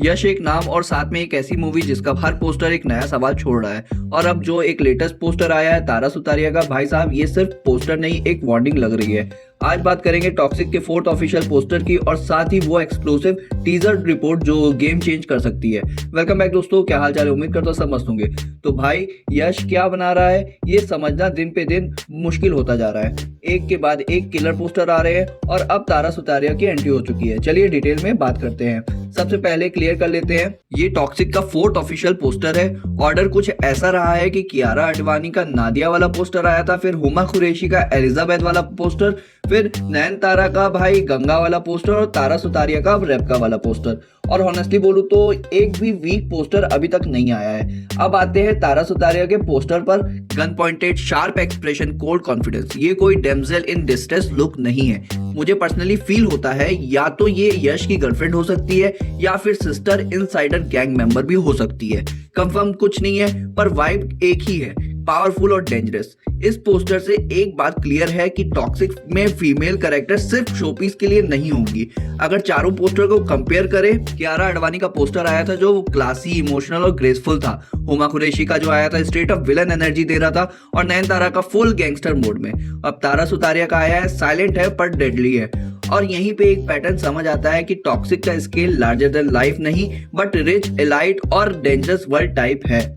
यश एक नाम और साथ में एक ऐसी मूवी जिसका हर पोस्टर एक नया सवाल छोड़ रहा है। और अब जो एक लेटेस्ट पोस्टर आया है तारा सुतारिया का, भाई साहब ये सिर्फ पोस्टर नहीं एक वार्निंग लग रही है। आज बात करेंगे टॉक्सिक के 4th ऑफिशियल पोस्टर की और साथ ही वो एक्सक्लूसिव टीजर रिपोर्ट जो गेम चेंज कर सकती है। वेलकम बैक दोस्तों, क्या हाल चाल है? उम्मीद करता हूं सब मस्त होंगे। तो भाई यश क्या बना रहा है ये समझना दिन पे दिन मुश्किल होता जा रहा है। एक के बाद एक किलर पोस्टर आ रहे हैं और अब तारा सुतारिया की एंट्री हो चुकी है। चलिए डिटेल में बात करते हैं। सबसे पहले क्लियर कर लेते हैं, ये टॉक्सिक का 4th ऑफिशियल पोस्टर है। ऑर्डर कुछ ऐसा रहा है कि कियारा आडवाणी का नादिया वाला पोस्टर आया था, फिर हुमा कुरैशी का एलिजाबेथ वाला पोस्टर, फिर नयनतारा का भाई गंगा वाला पोस्टर और तारा सुतारिया का रेबका वाला पोस्टर। और ऑनेस्टली बोलूं तो एक भी वीक पोस्टर अभी तक नहीं आया है। अब आते हैं तारा सुतारिया के पोस्टर पर। Gun pointed, sharp expression, cold confidence, ये कोई डेमजेल इन डिस्ट्रेस लुक नहीं है। मुझे पर्सनली फील होता है या तो ये यश की गर्लफ्रेंड हो सकती है या फिर सिस्टर इनसाइडर गैंग मेंबर भी हो सकती है। कंफर्म कुछ नहीं है पर वाइब एक ही है, पावरफुल और डेंजरस। इस पोस्टर से एक बात क्लियर है कि टॉक्सिक में फीमेल कैरेक्टर सिर्फ शोपीस के लिए नहीं होंगी। अगर चारों पोस्टर को कंपेयर करें, कियारा आडवाणी का पोस्टर आया था जो क्लासी, इमोशनल और ग्रेसफुल था। हुमा कुरैशी का जो आया था स्ट्रेट ऑफ विलन एनर्जी दे रहा था और नयनतारा का फुल गैंगस्टर मोड में। अब तारा सुतारिया का आया है, साइलेंट है पर डेडली है। और यहीं पे एक पैटर्न समझ आता है कि टॉक्सिक का स्केल लार्जर देन लाइफ नहीं बट रिच, एलाइट और डेंजरस वर्ल्ड टाइप है।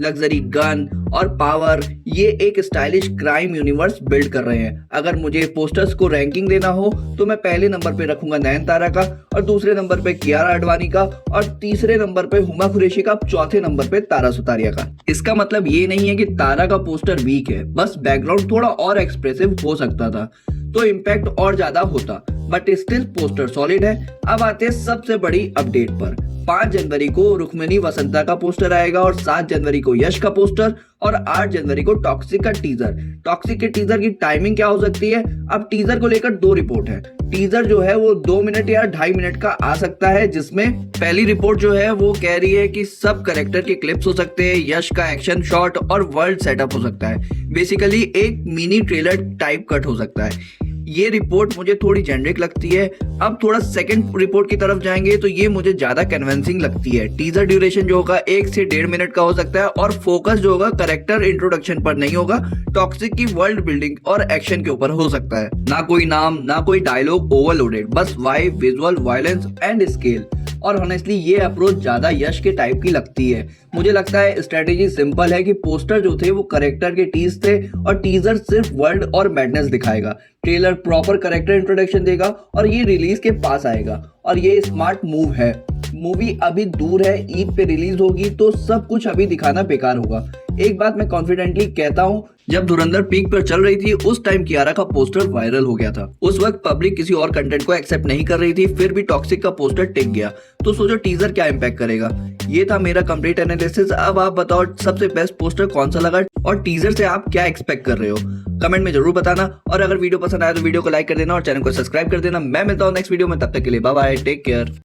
लग्जरी, गन और पावर, ये एक स्टाइलिश क्राइम यूनिवर्स बिल्ड कर रहे हैं। अगर मुझे पोस्टर्स को रैंकिंग देना हो तो मैं पहले नंबर पे रखूंगा नयनतारा का, और दूसरे नंबर पे कियारा आडवाणी का, और तीसरे नंबर पे हुमा कुरैशी का, चौथे नंबर पे तारा सुतारिया का। इसका मतलब ये नहीं है कि तारा का पोस्टर वीक है, बस बैकग्राउंड थोड़ा और एक्सप्रेसिव हो सकता था तो इम्पैक्ट और ज्यादा होता, बट स्टिल पोस्टर सॉलिड है। अब आते हैं सबसे बड़ी अपडेट पर। 5 जनवरी को रुक्मिणी वसंता का पोस्टर आएगा और 7 जनवरी को यश का पोस्टर और 8 जनवरी को टॉक्सिक का टीजर। टॉक्सिक के टीजर की टाइमिंग क्या हो सकती है? अब टीजर को लेकर 2 रिपोर्ट है। टीजर जो है वो 2 मिनट या 2.5 मिनट का आ सकता है, जिसमें पहली रिपोर्ट जो है वो कह रही है कि सब कैरेक्टर के क्लिप्स हो सकते हैं, यश का एक्शन शॉट और वर्ल्ड सेटअप हो सकता है। बेसिकली एक मिनी ट्रेलर टाइप कट हो सकता है। ये रिपोर्ट मुझे थोड़ी जेनरिक लगती है। अब थोड़ा सेकंड रिपोर्ट की तरफ जाएंगे तो ये मुझे ज्यादा कन्विंसिंग लगती है। टीजर ड्यूरेशन जो होगा 1 से 1.5 मिनट का हो सकता है और फोकस जो होगा कैरेक्टर इंट्रोडक्शन पर नहीं होगा, टॉक्सिक की वर्ल्ड बिल्डिंग और एक्शन के ऊपर हो सकता है। ना कोई नाम, ना कोई डायलॉग ओवरलोडेड, बस vibe, visual, violence and scale. और ऑनेस्टली ये अप्रोच ज्यादा यश के टाइप की लगती है। मुझे लगता है स्ट्रेटेजी सिंपल है कि पोस्टर जो थे वो कैरेक्टर के टीज थे और टीजर सिर्फ वर्ल्ड और मैडनेस दिखाएगा। ट्रेलर प्रॉपर कैरेक्टर इंट्रोडक्शन देगा और ये रिलीज के पास आएगा, और ये स्मार्ट मूव है। मूवी अभी दूर है, ईद पे रिलीज होगी तो सब कुछ अभी दिखाना बेकार होगा। एक बात मैं कॉन्फिडेंटली कहता हूँ, जब धुरंधर पीक पर चल रही थी उस टाइम कियारा का पोस्टर वायरल हो गया था। उस वक्त पब्लिक किसी और कंटेंट को एक्सेप्ट नहीं कर रही थी, फिर भी टॉक्सिक का पोस्टर टिक गया। तो सोचो टीजर क्या इम्पैक्ट करेगा। ये था मेरा कंप्लीट एनालिसिस। अब आप बताओ सबसे बेस्ट पोस्टर कौन सा लगा और टीजर से आप क्या एक्सपेक्ट कर रहे हो, कमेंट में जरूर बताना। और अगर वीडियो पसंद आया तो वीडियो को लाइक कर देना और चैनल को सब्सक्राइब कर देना। मैं मिलता हूँ नेक्स्ट वीडियो में, तब तक के लिए बाय बाय, टेक केयर।